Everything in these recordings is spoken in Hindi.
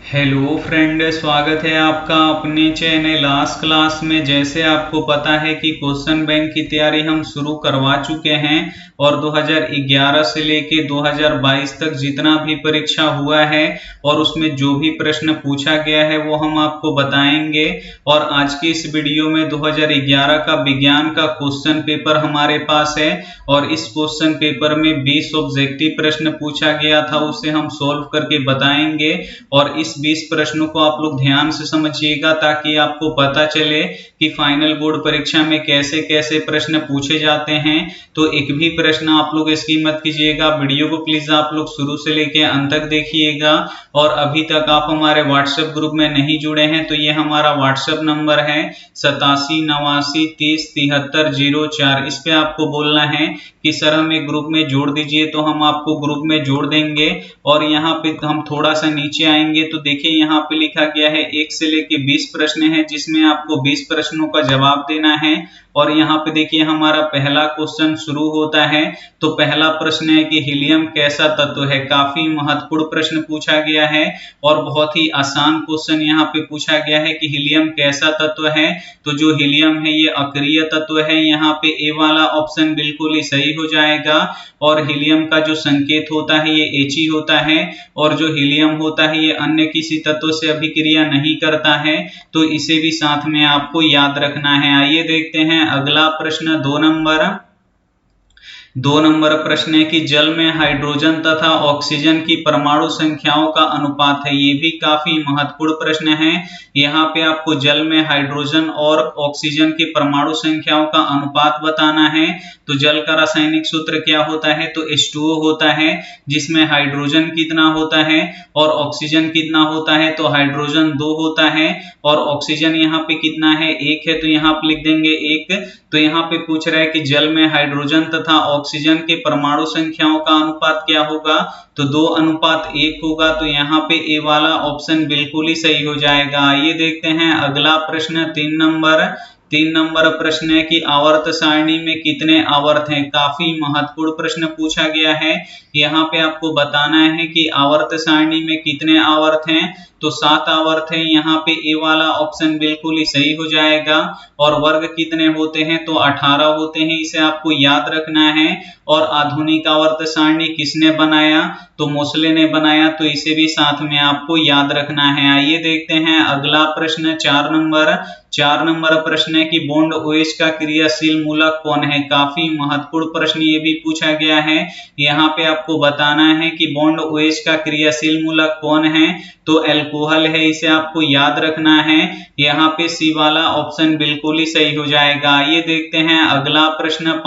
हेलो फ्रेंड, स्वागत है आपका अपने चैनल आज क्लास में। जैसे आपको पता है कि क्वेश्चन बैंक की तैयारी हम शुरू करवा चुके हैं और 2011 से लेके 2022 तक जितना भी परीक्षा हुआ है और उसमें जो भी प्रश्न पूछा गया है वो हम आपको बताएंगे। और आज की इस वीडियो में 2011 का विज्ञान का क्वेश्चन पेपर हमारे पास है और इस क्वेश्चन पेपर में 20 ऑब्जेक्टिव प्रश्न पूछा गया था, उसे हम सोल्व करके बताएंगे। और इस 20 प्रश्नों को आप लोग ध्यान से समझिएगा ताकि आपको पता चले कि फाइनल बोर्ड परीक्षा में कैसे कैसे प्रश्न पूछे जाते हैं। तो एक भी प्रश्न आप लोग इसकी मत कीजिएगा, वीडियो को प्लीज आप लोग शुरू से लेके अंत तक देखिएगा। और अभी तक आप हमारे व्हाट्सएप ग्रुप में नहीं जुड़े हैं तो ये हमारा व्हाट्सएप नंबर है 8789307304। इस पे आपको बोलना है कि सर हमें ग्रुप में जोड़ दीजिए, तो हम आपको ग्रुप में जोड़ देंगे। और यहाँ पे हम थोड़ा सा नीचे आएंगे तो देखिए यहाँ पे लिखा गया है 1 से लेके 20 प्रश्न है जिसमें आपको 20 प्रश्नों का जवाब देना है। और यहाँ पे देखिए हमारा पहला क्वेश्चन शुरू होता है। तो पहला प्रश्न है कि हीलियम कैसा तत्व है। काफी महत्वपूर्ण प्रश्न पूछा गया है और बहुत ही आसान क्वेश्चन यहाँ पे पूछा गया है कि हीलियम कैसा तत्व है। तो जो हीलियम है ये अक्रिय तत्व है, यहाँ पे ए वाला ऑप्शन बिल्कुल ही सही हो जाएगा। और हीलियम का जो संकेत होता है ये He होता है और जो हीलियम होता है ये अन्य किसी तत्व से अभिक्रिया नहीं करता है, तो इसे भी साथ में आपको याद रखना है। आइए देखते हैं अगला प्रश्न। 2 नंबर प्रश्न है कि जल में हाइड्रोजन तथा ऑक्सीजन की परमाणु संख्याओं का अनुपात है। ये भी काफी महत्वपूर्ण प्रश्न है। यहाँ पे आपको जल में हाइड्रोजन और ऑक्सीजन की परमाणु संख्याओं का अनुपात बताना है। तो जल का रासायनिक सूत्र क्या होता है, तो H2O होता है, जिसमें हाइड्रोजन कितना होता है और ऑक्सीजन कितना होता है, तो हाइड्रोजन 2 होता है और ऑक्सीजन यहाँ पे कितना है, 1 है, तो यहाँ पे लिख देंगे 1। तो यहाँ पे पूछ रहा है कि जल में हाइड्रोजन तथा ऑक्सीजन के परमाणु संख्याओं का अनुपात क्या होगा, तो 2:1 होगा। तो यहाँ पे ए वाला ऑप्शन बिल्कुल ही सही हो जाएगा। आइए देखते हैं अगला प्रश्न। 3 नंबर प्रश्न है कि आवर्त सारणी में कितने आवर्त हैं। काफी महत्वपूर्ण प्रश्न पूछा गया है। यहाँ पे आपको बताना है कि आवर्त सारणी में कितने आवर्त हैं, तो 7 आवर्त है। यहाँ पे ए वाला ऑप्शन बिल्कुल ही सही हो जाएगा। और वर्ग कितने होते हैं, तो 18 होते हैं, इसे आपको याद रखना है। और आधुनिक आवर्त सारणी किसने बनाया, तो मोसले ने बनाया, तो इसे भी साथ में आपको याद रखना है। आइए देखते हैं अगला प्रश्न। 4 नंबर प्रश्न है कि बॉन्ड OH का क्रियाशील मूलक कौन है। काफी महत्वपूर्ण प्रश्न ये भी पूछा गया है। यहाँ पे आपको बताना है कि बॉन्ड OH का क्रियाशील मूलक कौन है, तो अल्कोहल है, इसे आपको याद रखना है। यहाँ पे सी वाला ऑप्शन बिल्कुल ही सही हो जाएगा। आइए देखते हैं अगला प्रश्न।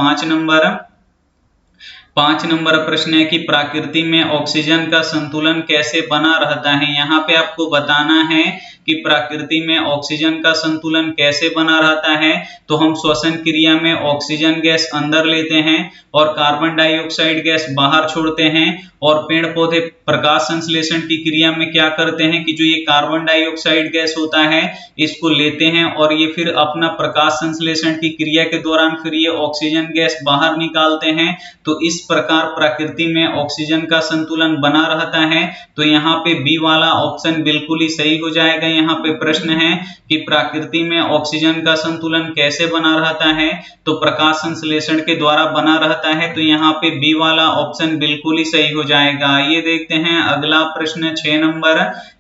5 नंबर प्रश्न है कि प्रकृति में ऑक्सीजन का संतुलन कैसे बना रहता है। यहाँ पे आपको बताना है कि प्रकृति में ऑक्सीजन का संतुलन कैसे बना रहता है। तो हम श्वसन क्रिया में ऑक्सीजन गैस अंदर लेते हैं और कार्बन डाइऑक्साइड गैस बाहर छोड़ते हैं। और पेड़ पौधे प्रकाश संश्लेषण की क्रिया में क्या करते हैं कि जो ये कार्बन डाइऑक्साइड गैस होता है इसको लेते हैं और ये फिर अपना प्रकाश संश्लेषण की क्रिया के दौरान फिर ये ऑक्सीजन गैस बाहर निकालते हैं। तो इस प्रकार प्रकृति में ऑक्सीजन का संतुलन बना रहता है। तो यहाँ पे बी वाला ऑप्शन बिल्कुल ही सही हो जाएगा। यहाँ पे प्रश्न है कि प्रकृति में ऑक्सीजन का संतुलन कैसे बना रहता है, तो प्रकाश संश्लेषण के द्वारा बना रहता है। तो यहाँ पे बी वाला ऑप्शन बिल्कुल ही सही हो जाएगा। आइए देखते हैं अगला प्रश्न।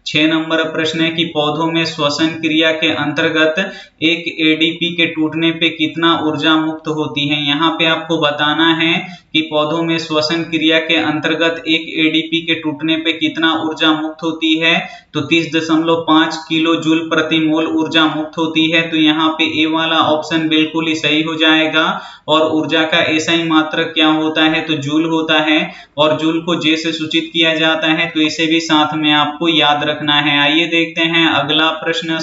6 नंबर प्रश्न है कि पौधों में श्वसन क्रिया के अंतर्गत एक ADP के टूटने पे कितना ऊर्जा मुक्त होती है। यहाँ पे आपको बताना है कि पौधों में श्वसन क्रिया के अंतर्गत एक ADP के टूटने पे कितना ऊर्जा मुक्त होती है, तो 30.5 किलो जूल प्रति मोल ऊर्जा मुक्त होती है। तो यहाँ पे ए वाला ऑप्शन बिल्कुल ही सही हो जाएगा। और ऊर्जा का ऐसा ही मात्रक क्या होता है, तो जूल होता है और जूल को जे से सूचित किया जाता है, तो इसे भी साथ में आपको याद रखना है। आइए देखते हैं अगला प्रश्न।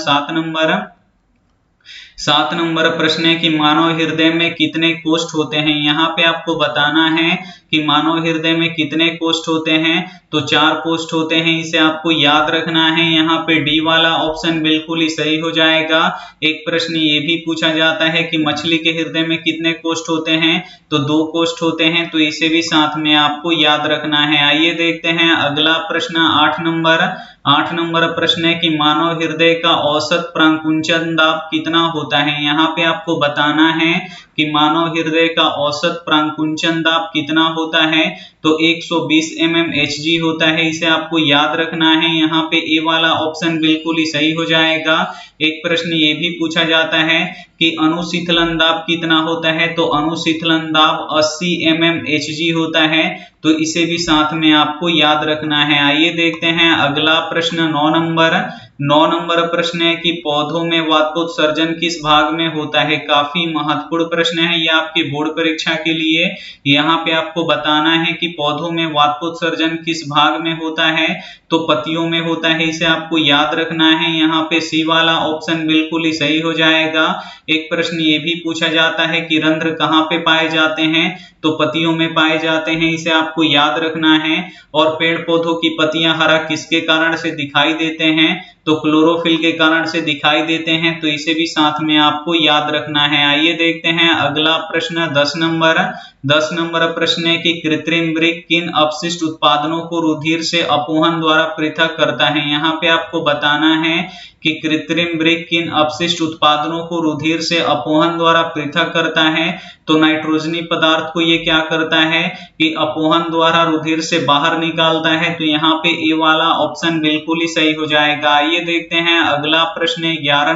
7 नंबर प्रश्न है कि मानव हृदय में कितने कोष्ठ होते हैं। यहाँ पे आपको बताना है कि मानव हृदय में कितने कोष्ठ होते हैं, तो 4 कोष्ठ होते हैं, इसे आपको याद रखना है। यहाँ पे डी वाला ऑप्शन बिल्कुल ही सही हो जाएगा। एक प्रश्न ये भी पूछा जाता है कि मछली के हृदय में कितने कोष्ठ होते हैं, तो 2 कोष्ठ होते हैं, तो इसे भी साथ में आपको याद रखना है। आइए देखते हैं अगला प्रश्न। 8 नंबर प्रश्न है कि मानव हृदय का औसत प्रांकुंचन दाब कितना होता है। यहाँ पे आपको बताना है कि मानव हृदय का औसत प्रांकुंचन दाब कितना होता है। तो 120 mmHg होता है, इसे आपको याद रखना है। यहाँ पे ए वाला ऑप्शन बिल्कुल ही सही हो जाएगा। एक प्रश्न ये भी पूछा जाता है कि अनुशीतलन दाब कितना होता है। तो अनुशीतलन दाब 80 mmHg होता है, तो इसे भी साथ में आपको याद रखना है। आइए देखते हैं अगला प्रश्न 9 नंबर प्रश्न है कि पौधों में वातोत्सर्जन किस भाग में होता है। काफी महत्वपूर्ण प्रश्न है ये आपके बोर्ड परीक्षा के लिए। यहाँ पे आपको बताना है कि पौधों में वातोत्सर्जन किस भाग में होता है। तो पत्तियों में होता है, इसे आपको याद रखना है। यहाँ पे सी वाला ऑप्शन बिल्कुल ही सही हो जाएगा। एक प्रश्न ये भी पूछा जाता है कि रंध्र कहाँ पे पाए जाते हैं। तो पत्तियों में पाए जाते हैं, इसे आपको याद रखना है। और पेड़ पौधों की पत्तियां हरा किसके कारण से दिखाई देते हैं। तो क्लोरोफिल के कारण से दिखाई देते हैं, तो इसे भी साथ में आपको याद रखना है। आइए देखते हैं अगला प्रश्न 10 नंबर प्रश्न है कि कृत्रिम वृक्क किन अपशिष्ट उत्पादनों को रुधिर से अपोहन द्वारा पृथक करता है। यहाँ पे आपको बताना है कि कृत्रिम वृक्क किन अपशिष्ट उत्पादनों को रुधिर से अपोहन द्वारा पृथक करता है। तो नाइट्रोजनी पदार्थ को ये क्या करता है कि अपोहन द्वारा रुधिर से बाहर निकालता है। तो यहाँ पे ए वाला ऑप्शन बिल्कुल ही सही हो जाएगा। आइए देखते हैं अगला प्रश्न 11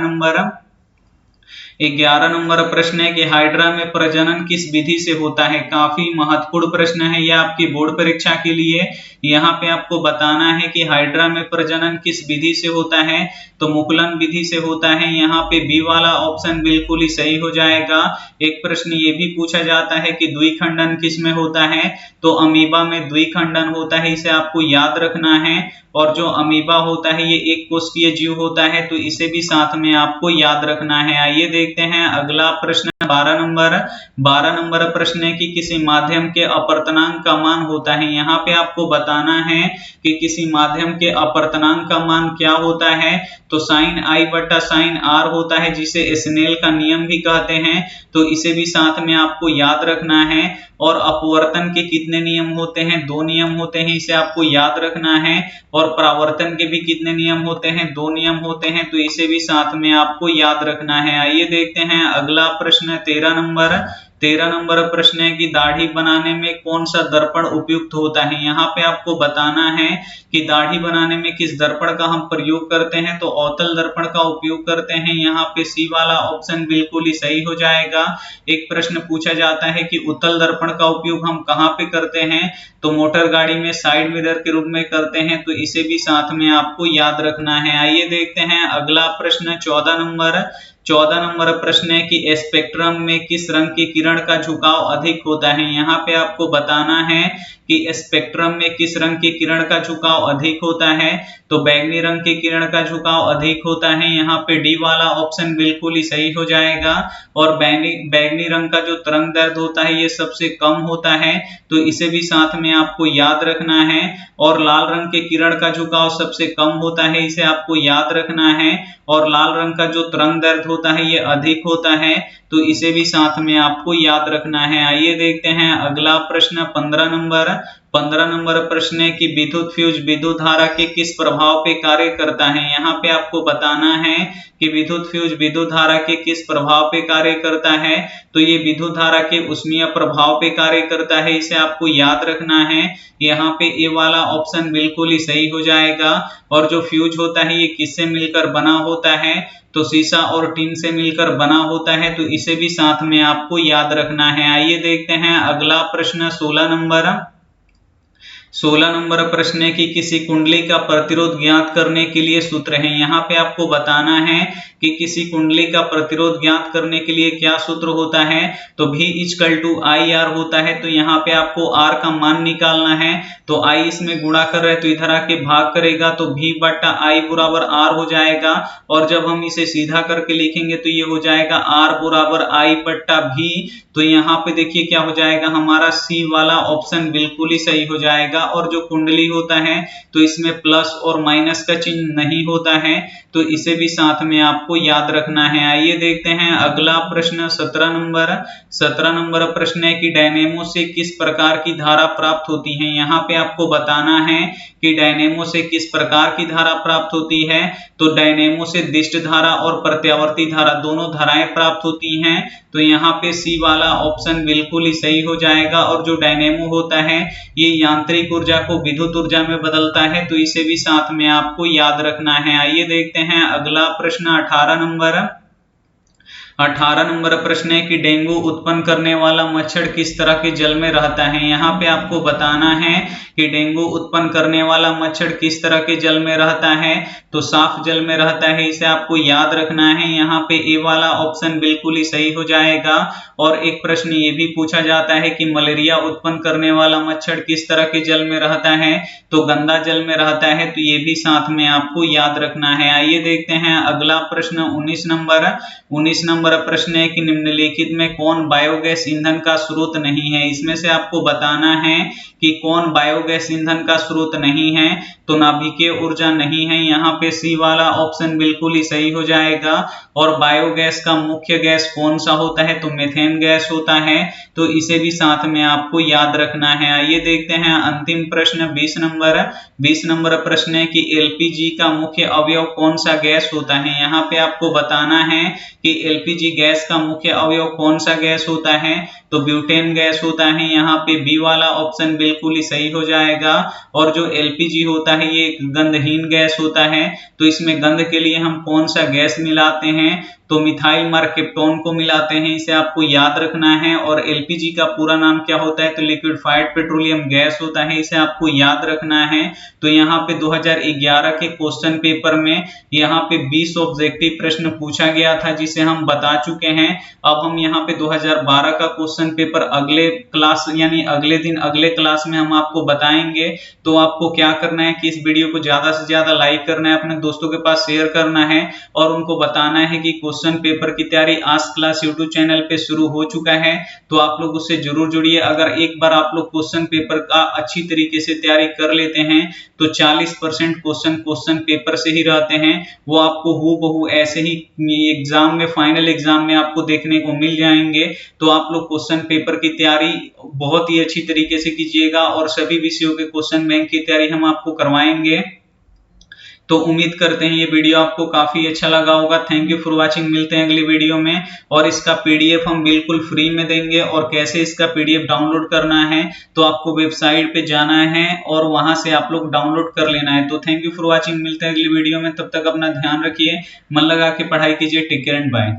नंबर प्रश्न है कि हाइड्रा में प्रजनन किस विधि से होता है। काफी महत्वपूर्ण प्रश्न है यह आपकी बोर्ड परीक्षा के लिए। यहाँ पे आपको बताना है कि हाइड्रा में प्रजनन किस विधि से होता है। तो मुकुलन विधि से होता है। यहाँ पे बी वाला ऑप्शन बिल्कुल ही सही हो जाएगा। एक प्रश्न ये भी पूछा जाता है कि द्विखंडन किस में होता है। तो अमीबा में द्विखंडन होता है, इसे आपको याद रखना है। और जो अमीबा होता है ये एक कोशिकीय जीव होता है, तो इसे भी साथ में आपको याद रखना है। आइए देखते हैं अगला प्रश्न 12 नंबर प्रश्न है कि किसी माध्यम के अपवर्तनांक का मान होता है। यहाँ पे आपको बताना है कि किसी माध्यम के अपवर्तनांक का मान क्या होता है। तो साइन आई बटा साइन आर होता है, जिसे स्नेल का नियम भी कहते हैं। तो इसे भी साथ में आपको याद रखना है। और अपवर्तन के कितने नियम होते हैं। 2 नियम होते हैं, इसे आपको याद रखना है। और परावर्तन के भी कितने नियम होते हैं। 2 नियम होते हैं, तो इसे भी साथ में आपको याद रखना है। आइए देखते हैं अगला प्रश्न 13 नंबर प्रश्न है कि दाढ़ी बनाने में कौन सा दर्पण उपयुक्त होता है। यहाँ पे आपको बताना है कि दाढ़ी बनाने में किस दर्पण का हम प्रयोग करते हैं। तो अवतल दर्पण का उपयोग करते हैं। यहाँ पे सी वाला ऑप्शन बिल्कुल ही सही हो जाएगा। एक प्रश्न पूछा जाता है कि उत्तल दर्पण का उपयोग हम कहाँ पे करते हैं। तो मोटर गाड़ी में साइड मिरर के रूप में करते हैं, तो इसे भी साथ में आपको याद रखना है। आइए देखते हैं अगला प्रश्न 14 नंबर प्रश्न है कि स्पेक्ट्रम में किस रंग की किरण का झुकाव अधिक होता है। यहाँ पे आपको बताना है कि स्पेक्ट्रम में किस रंग की किरण का झुकाव अधिक होता है। तो बैंगनी रंग की किरण का झुकाव अधिक होता है। यहाँ पे डी वाला ऑप्शन बिल्कुल ही सही हो जाएगा। और बैंगनी रंग का जो तरंग दैर्ध्य होता है ये सबसे कम होता है, तो इसे भी साथ में आपको याद रखना है। और लाल रंग के किरण का झुकाव सबसे कम होता है, इसे आपको याद रखना है। और लाल रंग का जो तरंग दैर्ध्य होता है ये अधिक होता है, तो इसे भी साथ में आपको याद रखना है। आइए देखते हैं अगला प्रश्न 15 नंबर प्रश्न है कि विद्युत फ्यूज विद्युत धारा के किस प्रभाव पे कार्य करता है। यहाँ पे आपको बताना है कि विद्युत फ्यूज विद्युत धारा के किस प्रभाव पे कार्य करता है। तो ये विद्युत धारा के उष्मीय प्रभाव पे कार्य करता है, इसे आपको याद रखना है। यहाँ पे ए वाला ऑप्शन बिल्कुल ही सही हो जाएगा। और जो फ्यूज होता है ये किससे मिलकर बना होता है। तो सीसा और टीन से मिलकर बना होता है, तो इसे भी साथ में आपको याद रखना है। आइए देखते हैं अगला प्रश्न 16 नंबर प्रश्न है कि किसी कुंडली का प्रतिरोध ज्ञात करने के लिए सूत्र है। यहाँ पे आपको बताना है कि किसी कुंडली का प्रतिरोध ज्ञात करने के लिए क्या सूत्र होता है। तो V = IR होता है। तो यहाँ पे आपको R का मान निकालना है। तो I इसमें गुणा कर रहे हैं, तो इधर आके भाग करेगा, तो V बटा I बराबर R हो जाएगा। और जब हम इसे सीधा करके लिखेंगे तो ये हो जाएगा R बराबर I बटा V। तो यहाँ पे देखिए क्या हो जाएगा, हमारा सी वाला ऑप्शन बिल्कुल ही सही हो जाएगा। और जो कुंडली होता है तो इसमें प्लस और माइनस का चिन्ह नहीं होता है, तो इसे भी साथ में आपको याद रखना है। आइए देखते हैं अगला प्रश्न 17 नंबर प्रश्न है कि डायनेमो से किस प्रकार की धारा प्राप्त होती है। यहाँ पे आपको बताना है कि डायनेमो से किस प्रकार की धारा प्राप्त होती है। तो डायनेमो से दिष्ट धारा और प्रत्यावर्ती धारा दोनों धाराएं प्राप्त होती हैं। तो यहाँ पे सी वाला ऑप्शन बिल्कुल ही सही हो जाएगा। और जो डायनेमो होता है ये यांत्रिक ऊर्जा को विद्युत ऊर्जा में बदलता है, तो इसे भी साथ में आपको याद रखना है। आइए देखते हैं अगला प्रश्न 18 नंबर प्रश्न है कि डेंगू उत्पन्न करने वाला मच्छर किस तरह के जल में रहता है। यहाँ पे आपको बताना है कि डेंगू उत्पन्न करने वाला मच्छर किस तरह के जल में रहता है। तो साफ जल में रहता है, इसे आपको याद रखना है। यहाँ पे ए वाला ऑप्शन बिल्कुल ही सही हो जाएगा। और एक प्रश्न ये भी पूछा जाता है कि मलेरिया उत्पन्न करने वाला मच्छर किस तरह के जल में रहता है। तो गंदा जल में रहता है, तो ये भी साथ में आपको याद रखना है। आइए देखते हैं अगला प्रश्न 19 नंबर प्रश्न है कि निम्नलिखित में कौन बायोगैस ईंधन का स्रोत नहीं है। इसमें से आपको बताना है कि कौन बायोगैस ईंधन का स्रोत नहीं है। तो नाभिकीय ऊर्जा नहीं है, यहाँ पे सी वाला ऑप्शन बिल्कुल ही सही हो जाएगा। और बायोगैस का मुख्य गैस कौन सा होता है। तो मीथेन गैस होता है, तो इसे भी साथ में आपको याद रखना है। आइए देखते हैं अंतिम प्रश्न 20 नंबर प्रश्न है कि एलपीजी का मुख्य अवयव कौन सा गैस होता है। यहाँ पे आपको बताना है कि एलपीजी गैस का मुख्य अवयव कौन सा गैस होता है। तो ब्यूटेन गैस होता है, यहाँ पे बी वाला ऑप्शन बिल्कुल ही सही हो जाएगा। और जो एलपीजी होता है ये एक गंधहीन गैस होता है। तो इसमें गंध के लिए हम कौन सा गैस मिलाते हैं। तो मिथाइल मरकेप्टोन को मिलाते हैं, इसे आपको याद रखना है। और एलपीजी का पूरा नाम क्या होता है। तो लिक्विफाइड पेट्रोलियम गैस होता है, इसे आपको याद रखना है। तो यहाँ पे 2011 के क्वेश्चन पेपर में यहाँ पे 20 ऑब्जेक्टिव प्रश्न पूछा गया था, जिसे हम बता चुके हैं। अब हम यहाँ पे 2012 का क्वेश्चन पेपर अगले क्लास यानी अगले दिन अगले क्लास में हम आपको बताएंगे। तो आपको क्या करना है कि इस वीडियो को ज्यादा से ज्यादा लाइक करना है, अपने दोस्तों के पास शेयर करना है और उनको बताना है कि क्वेश्चन पेपर की तैयारी आज क्लास यूट्यूब चैनल पे शुरू हो चुका है। तो आप लोग उससे जरूर जुड़िए। अगर एक बार आप लोग क्वेश्चन पेपर का अच्छी तरीके से तैयारी कर लेते हैं तो 40% क्वेश्चन पेपर से ही रहते हैं, वो आपको हूबहू ऐसे ही एग्जाम में फाइनल एग्जाम में आपको देखने को मिल जाएंगे। तो आप लोग क्वेश्चन पेपर की तैयारी बहुत ही अच्छी तरीके से कीजिएगा और सभी विषयों के क्वेश्चन बैंक की तैयारी हम आपको करवाएंगे। तो उम्मीद करते हैं ये वीडियो आपको काफी अच्छा लगा होगा। Thank you for watching. मिलते हैं अगली वीडियो में। और इसका पीडीएफ हम बिल्कुल फ्री में देंगे। और कैसे इसका पीडीएफ डाउनलोड करना है, तो आपको वेबसाइट पे जाना है और वहां से आप लोग डाउनलोड कर लेना है। तो थैंक यू फॉर वॉचिंग। मिलते हैं अगली वीडियो में, तब तक अपना ध्यान रखिए, मन लगा के पढ़ाई कीजिए। Take care and bye.